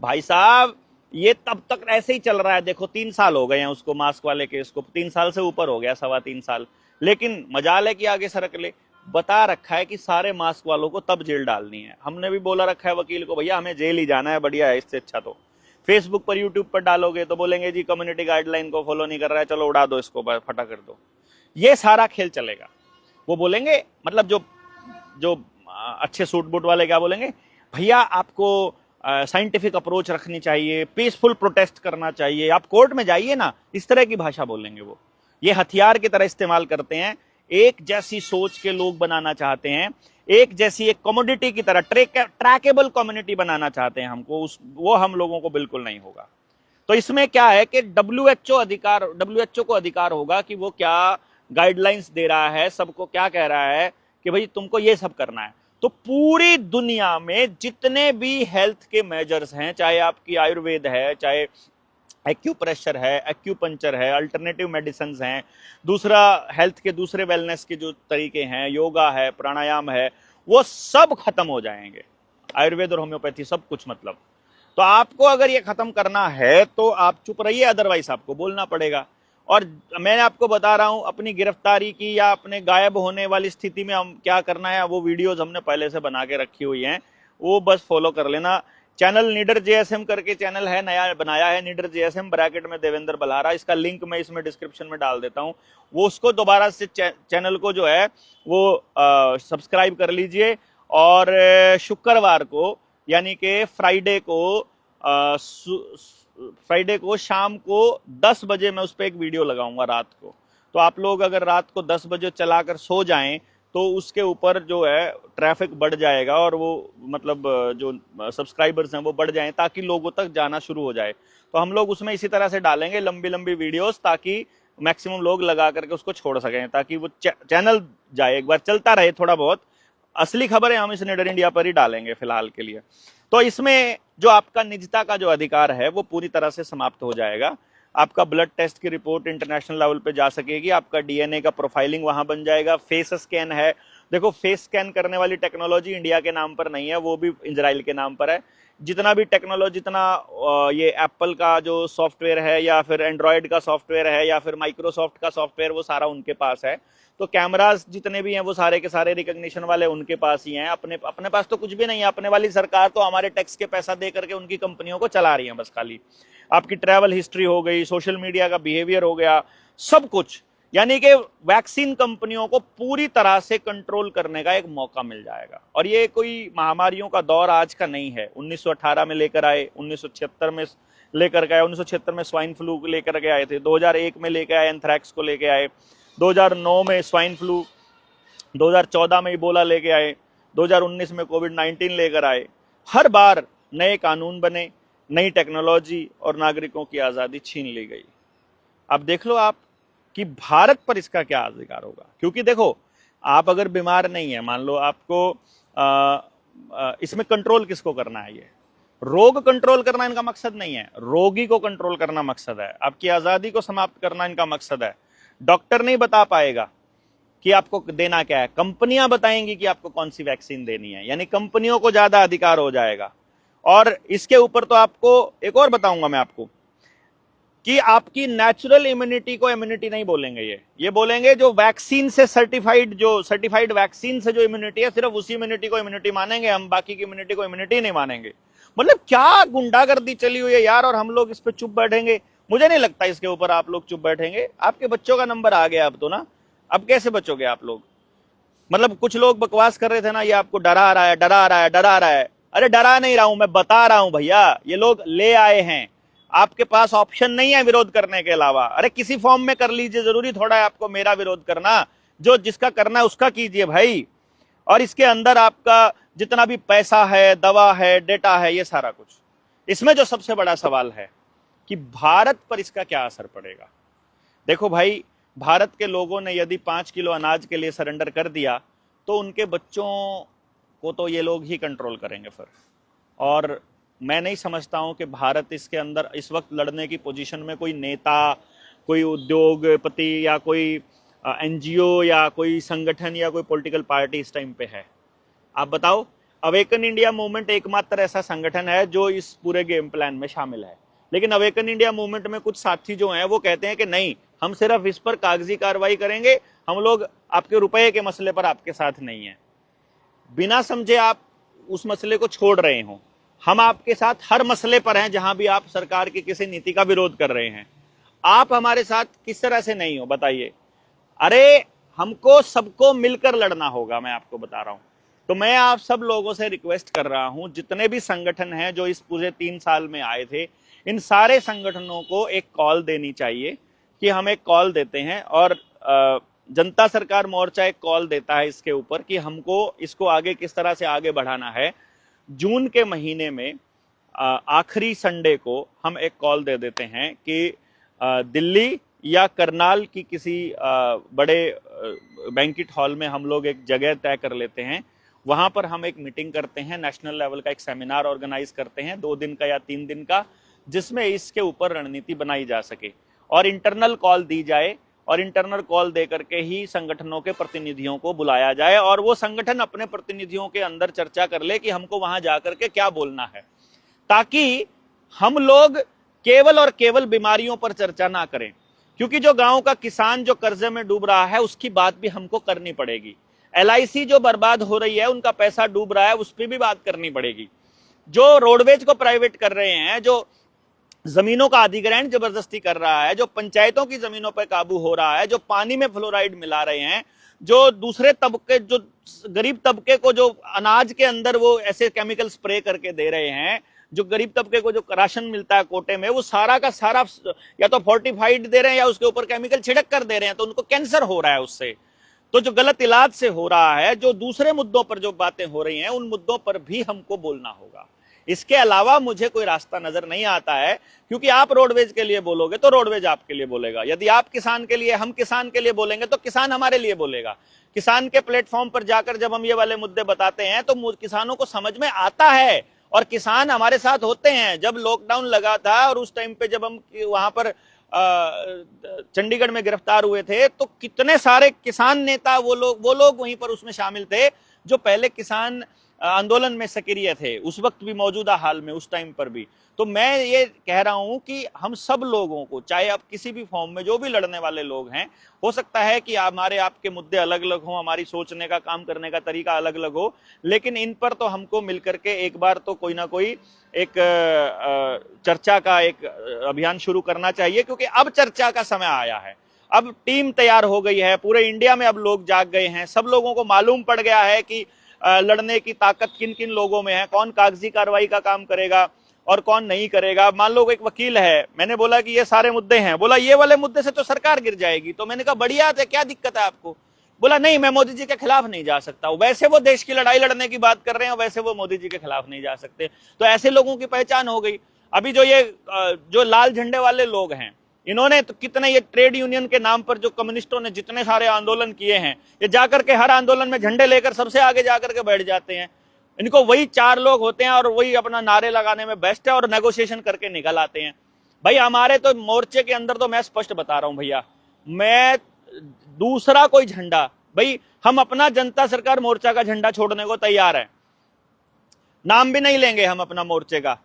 भाई साहब ये तब तक ऐसे ही चल रहा है। देखो 3 साल हो गए हैं उसको, मास्क वाले केस को 3 साल से ऊपर हो गया, 3.25 साल। लेकिन मजाल है कि आगे सरक ले। बता रखा है कि सारे मास्क वालों को तब जेल डालनी है। हमने भी बोला रखा है वकील को, भैया हमें जेल ही जाना है, बढ़िया है, इससे अच्छा तो फेसबुक पर यूट्यूब पर डालोगे तो बोलेंगे जी कम्युनिटी गाइडलाइन को फॉलो नहीं कर रहा है, चलो उड़ा दो इसको, फटा कर दो। ये सारा खेल चलेगा। वो बोलेंगे, मतलब जो जो अच्छे सूट बूट वाले क्या बोलेंगे, भैया आपको साइंटिफिक अप्रोच रखनी चाहिए, पीसफुल प्रोटेस्ट करना चाहिए, आप कोर्ट में जाइए ना, इस तरह की भाषा बोलेंगे वो। ये हथियार की तरह इस्तेमाल करते हैं। एक जैसी सोच के लोग बनाना चाहते हैं, एक जैसी एक कमोडिटी की तरह, ट्रैकेबल कम्युनिटी बनाना चाहते हैं हमको। वो हम लोगों को बिल्कुल नहीं होगा। तो इसमें क्या है कि डब्ल्यूएचओ को अधिकार होगा कि वो क्या गाइडलाइंस दे रहा है, सबको क्या कह रहा है कि भाई तुमको ये सब करना है। तो पूरी दुनिया में जितने भी हेल्थ के मेजर्स हैं, चाहे आपकी आयुर्वेद है, चाहे एक्यूप्रेशर है, एक्यूपंचर है, अल्टरनेटिव मेडिसिन हैं, दूसरा हेल्थ के दूसरे वेलनेस के जो तरीके हैं, योगा है, प्राणायाम है, वो सब खत्म हो जाएंगे। आयुर्वेद और होम्योपैथी सब कुछ, मतलब। तो आपको अगर ये खत्म करना है तो आप चुप रहिए, अदरवाइज आपको बोलना पड़ेगा। और मैं आपको बता रहा हूं, अपनी गिरफ्तारी की या अपने गायब होने वाली स्थिति में हम क्या करना है, वो वीडियोज हमने पहले से बना के रखी हुई हैं, वो बस फॉलो कर लेना। चैनल नीडर जेएसएम करके चैनल है, नया बनाया है, नीडर जेएसएम ब्रैकेट में देवेंद्र बल्हारा। इसका लिंक मैं इसमें डिस्क्रिप्शन में डाल देता हूं। वो उसको दोबारा से चैनल को जो है वो सब्सक्राइब कर लीजिए। और शुक्रवार को, यानी कि फ्राइडे को शाम को 10 बजे मैं उस पर एक वीडियो लगाऊंगा रात को। तो आप लोग अगर रात को 10 बजे चलाकर सो जाएं तो उसके ऊपर जो है ट्रैफिक बढ़ जाएगा, और वो मतलब जो सब्सक्राइबर्स हैं वो बढ़ जाएं, ताकि लोगों तक जाना शुरू हो जाए। तो हम लोग उसमें इसी तरह से डालेंगे लंबी लंबी वीडियोस, ताकि मैक्सिमम लोग लगा करके उसको छोड़ सकें, ताकि वो चैनल जाए, एक बार चलता रहे थोड़ा बहुत। असली खबरें हम इस निडर इंडिया पर ही डालेंगे फिलहाल के लिए। तो इसमें जो आपका निजता का जो अधिकार है वो पूरी तरह से समाप्त हो जाएगा। आपका ब्लड टेस्ट की रिपोर्ट इंटरनेशनल लेवल पे जा सकेगी, आपका डीएनए का प्रोफाइलिंग वहां बन जाएगा, फेस स्कैन है। देखो, फेस स्कैन करने वाली टेक्नोलॉजी इंडिया के नाम पर नहीं है, वो भी इजराइल के नाम पर है। जितना भी टेक्नोलॉजी, जितना ये एप्पल का जो सॉफ्टवेयर है या फिर एंड्रॉयड का सॉफ्टवेयर है या फिर माइक्रोसॉफ्ट का सॉफ्टवेयर, वो सारा उनके पास है। तो कैमरास जितने भी हैं वो सारे के सारे रिकॉग्निशन वाले उनके पास ही हैं। अपने पास तो कुछ भी नहीं है। अपने वाली सरकार तो हमारे टैक्स के पैसा दे करके उनकी कंपनियों को चला रही है बस खाली। आपकी ट्रैवल हिस्ट्री हो गई, सोशल मीडिया का बिहेवियर हो गया, सब कुछ। यानी कि वैक्सीन कंपनियों को पूरी तरह से कंट्रोल करने का एक मौका मिल जाएगा। और ये कोई महामारियों का दौर आज का नहीं है। 1918 में लेकर आए, 1976 में लेकर गए, 1976 में स्वाइन फ्लू लेकर के आए थे, 2001 में लेकर आए, एंथ्रैक्स को लेकर आए, 2009 में स्वाइन फ्लू, 2014 में इबोला लेके आए, 2019 में कोविड-19 लेकर आए। हर बार नए कानून बने, नई टेक्नोलॉजी और नागरिकों की आजादी छीन ली गई। अब देख लो आप कि भारत पर इसका क्या अधिकार होगा। क्योंकि देखो, आप अगर बीमार नहीं है, मान लो आपको इसमें कंट्रोल किसको करना है? ये रोग कंट्रोल करना इनका मकसद नहीं है, रोगी को कंट्रोल करना मकसद है, आपकी आजादी को समाप्त करना इनका मकसद है। डॉक्टर नहीं बता पाएगा कि आपको देना क्या है, कंपनियां बताएंगी कि आपको कौन सी वैक्सीन देनी है। यानी कंपनियों को ज्यादा अधिकार हो जाएगा। और इसके ऊपर तो आपको एक और बताऊंगा मैं आपको कि आपकी नेचुरल इम्यूनिटी को इम्यूनिटी नहीं बोलेंगे, ये बोलेंगे जो वैक्सीन से सर्टिफाइड वैक्सीन से जो इम्यूनिटी है, सिर्फ उसी इम्यूनिटी को इम्यूनिटी मानेंगे हम, बाकी की इम्यूनिटी को इम्यूनिटी नहीं मानेंगे। मतलब क्या गुंडागर्दी चली हुई है यार, और हम लोग इस पे चुप बैठेंगे? मुझे नहीं लगता इसके ऊपर आप लोग चुप बैठेंगे। आपके बच्चों का नंबर आ गया अब तो ना, अब कैसे बचोगे आप लोग? मतलब कुछ लोग बकवास कर रहे थे ना, ये आपको डरा रहा है, डरा रहा है, डरा रहा है। अरे डरा नहीं रहा हूं, मैं बता रहा हूं भैया, ये लोग ले आए हैं, आपके पास ऑप्शन नहीं है विरोध करने के अलावा। अरे किसी फॉर्म में कर लीजिए, जरूरी थोड़ा है आपको मेरा विरोध करना। जो जिसका करना है उसका कीजिए भाई। और इसके अंदर आपका जितना भी पैसा है, दवा है, डेटा है, ये सारा कुछ। इसमें जो सबसे बड़ा सवाल है कि भारत पर इसका क्या असर पड़ेगा। देखो भाई, भारत के लोगों ने यदि 5 किलो अनाज के लिए सरेंडर कर दिया तो उनके बच्चों को तो ये लोग ही कंट्रोल करेंगे फिर। और मैं नहीं समझता हूं कि भारत इसके अंदर इस वक्त लड़ने की पोजीशन में कोई नेता, कोई उद्योगपति या कोई एनजीओ या कोई संगठन या कोई पॉलिटिकल पार्टी इस टाइम पे है। आप बताओ, अवेकन इंडिया मूवमेंट एकमात्र ऐसा संगठन है जो इस पूरे गेम प्लान में शामिल है। लेकिन अवेकन इंडिया मूवमेंट में कुछ साथी जो हैं वो कहते हैं कि नहीं, हम सिर्फ इस पर कागजी कार्रवाई करेंगे, हम लोग आपके रुपए के मसले पर आपके साथ नहीं है। बिना समझे आप उस मसले को छोड़ रहे हो। हम आपके साथ हर मसले पर हैं जहां भी आप सरकार की किसी नीति का विरोध कर रहे हैं। आप हमारे साथ किस तरह से नहीं हो बताइए? अरे हमको सबको मिलकर लड़ना होगा, मैं आपको बता रहा हूं। तो मैं आप सब लोगों से रिक्वेस्ट कर रहा हूं, जितने भी संगठन हैं जो इस पूरे 3 साल में आए थे, इन सारे संगठनों को एक कॉल देनी चाहिए कि हम एक कॉल देते हैं। और जनता सरकार मोर्चा एक कॉल देता है इसके ऊपर कि हमको इसको आगे किस तरह से आगे बढ़ाना है। जून के महीने में आखिरी संडे को हम एक कॉल दे देते हैं कि दिल्ली या करनाल की किसी बड़े बैंक्वेट हॉल में हम लोग एक जगह तय कर लेते हैं। वहां पर हम एक मीटिंग करते हैं, नेशनल लेवल का एक सेमिनार ऑर्गेनाइज करते हैं 2 दिन का या 3 दिन का, जिसमें इसके ऊपर रणनीति बनाई जा सके और इंटरनल कॉल दी जाए। और इंटरनल कॉल दे करके ही संगठनों के प्रतिनिधियों को बुलाया जाए और वो संगठन अपने प्रतिनिधियों के अंदर चर्चा कर ले कि हमको वहां जाकर के क्या बोलना है, ताकि हम लोग केवल और केवल बीमारियों पर चर्चा ना करें। क्योंकि जो गांव का किसान जो कर्जे में डूब रहा है उसकी बात भी हमको करनी पड़ेगी। LIC जो बर्बाद हो रही है, उनका पैसा डूब रहा है, उस पर भी बात करनी पड़ेगी। जो रोडवेज को प्राइवेट कर रहे हैं, जो जमीनों का अधिग्रहण जबरदस्ती कर रहा है, जो पंचायतों की जमीनों पर काबू हो रहा है, जो पानी में फ्लोराइड मिला रहे हैं, जो दूसरे तबके, जो गरीब तबके को जो अनाज के अंदर वो ऐसे केमिकल स्प्रे करके दे रहे हैं, जो गरीब तबके को जो राशन मिलता है कोटे में, वो सारा का सारा या तो फोर्टिफाइड दे रहे हैं या उसके ऊपर केमिकल छिड़क कर दे रहे हैं, तो उनको कैंसर हो रहा है उससे। तो जो गलत इलाज से हो रहा है, जो दूसरे मुद्दों पर जो बातें हो रही हैं, उन मुद्दों पर भी हमको बोलना होगा। इसके अलावा मुझे कोई रास्ता नजर नहीं आता है, क्योंकि आप रोडवेज के लिए बोलोगे तो रोडवेज आपके लिए बोलेगा, यदि आप किसान के लिए, हम किसान के लिए बोलेंगे तो किसान हमारे लिए बोलेगा। किसान के प्लेटफॉर्म पर जाकर जब हम ये वाले मुद्दे बताते हैं तो किसानों को समझ में आता है, और किसान हमारे साथ होते हैं। जब लॉकडाउन लगा था और उस टाइम पे जब हम वहां पर चंडीगढ़ में गिरफ्तार हुए थे, तो कितने सारे किसान नेता वो लोग वहीं पर उसमें शामिल थे जो पहले किसान आंदोलन में सक्रिय थे, उस वक्त भी, मौजूदा हाल में, उस टाइम पर भी। तो मैं ये कह रहा हूं कि हम सब लोगों को, चाहे आप किसी भी फॉर्म में जो भी लड़ने वाले लोग हैं, हो सकता है कि हमारे आपके मुद्दे अलग अलग हों, हमारी सोचने का, काम करने का तरीका अलग अलग हो, लेकिन इन पर तो हमको मिलकर के एक बार तो कोई ना कोई एक चर्चा का एक अभियान शुरू करना चाहिए, क्योंकि अब चर्चा का समय आया है। अब टीम तैयार हो गई है, पूरे इंडिया में अब लोग जाग गए हैं, सब लोगों को मालूम पड़ गया है कि लड़ने की ताकत किन किन लोगों में है, कौन कागजी कार्रवाई का काम करेगा और कौन नहीं करेगा। मान लो एक वकील है, मैंने बोला कि ये सारे मुद्दे हैं, बोला ये वाले मुद्दे से तो सरकार गिर जाएगी। तो मैंने कहा बढ़िया है, क्या दिक्कत है आपको? बोला नहीं, मैं मोदी जी के खिलाफ नहीं जा सकता। वैसे वो देश की लड़ाई लड़ने की बात कर रहे हैं, वैसे वो मोदी जी के खिलाफ नहीं जा सकते। तो ऐसे लोगों की पहचान हो गई। अभी जो लाल झंडे वाले लोग हैं, इन्होंने तो कितने, ये ट्रेड यूनियन के नाम पर जो कम्युनिस्टों ने जितने सारे आंदोलन किए हैं, ये जाकर के हर आंदोलन में झंडे लेकर सबसे आगे जाकर के बैठ जाते हैं। इनको वही 4 लोग होते हैं और वही अपना नारे लगाने में बेस्ट है और नेगोशिएशन करके निकल आते हैं। भाई हमारे तो मोर्चे के अंदर तो मैं स्पष्ट बता रहा हूं भैया, मैं दूसरा कोई झंडा, भाई हम अपना जनता सरकार मोर्चा का झंडा छोड़ने को तैयार है, नाम भी नहीं लेंगे हम अपना मोर्चे का,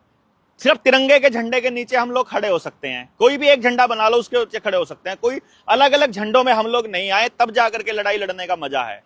सिर्फ तिरंगे के झंडे के नीचे हम लोग खड़े हो सकते हैं। कोई भी एक झंडा बना लो, उसके नीचे खड़े हो सकते हैं। कोई अलग अलग झंडों में हम लोग नहीं आए, तब जाकर के लड़ाई लड़ने का मजा है।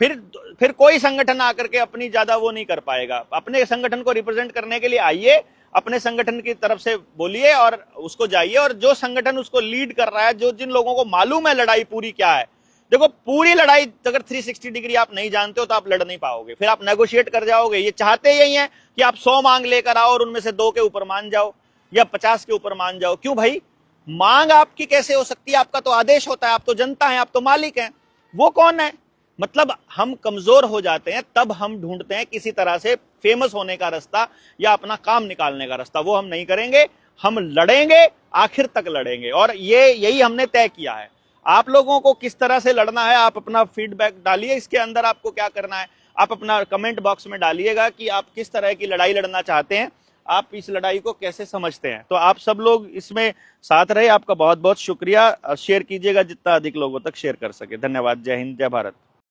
फिर कोई संगठन आकर के अपनी ज्यादा वो नहीं कर पाएगा। अपने संगठन को रिप्रेजेंट करने के लिए आइए, अपने संगठन की तरफ से बोलिए और उसको जाइए, और जो संगठन उसको लीड कर रहा है, जो जिन लोगों को मालूम है लड़ाई पूरी क्या है, देखो पूरी लड़ाई अगर 360 डिग्री आप नहीं जानते हो तो आप लड़ नहीं पाओगे, फिर आप नेगोशिएट कर जाओगे। ये चाहते यही है कि आप 100 मांग लेकर आओ और उनमें से 2 के ऊपर मान जाओ या 50 के ऊपर मान जाओ। क्यों भाई, मांग आपकी कैसे हो सकती है? आपका तो आदेश होता है, आप तो जनता है, आप तो मालिक हैं। वो कौन है? मतलब हम कमजोर हो जाते हैं तब हम ढूंढते हैं किसी तरह से फेमस होने का रास्ता या अपना काम निकालने का रास्ता। वो हम नहीं करेंगे, हम लड़ेंगे, आखिर तक लड़ेंगे, और यही हमने तय किया है। आप लोगों को किस तरह से लड़ना है, आप अपना फीडबैक डालिए, इसके अंदर आपको क्या करना है आप अपना कमेंट बॉक्स में डालिएगा कि आप किस तरह की लड़ाई लड़ना चाहते हैं, आप इस लड़ाई को कैसे समझते हैं। तो आप सब लोग इसमें साथ रहे, आपका बहुत बहुत शुक्रिया। शेयर कीजिएगा जितना अधिक लोगों तक शेयर कर सके। धन्यवाद। जय हिंद, जय भारत।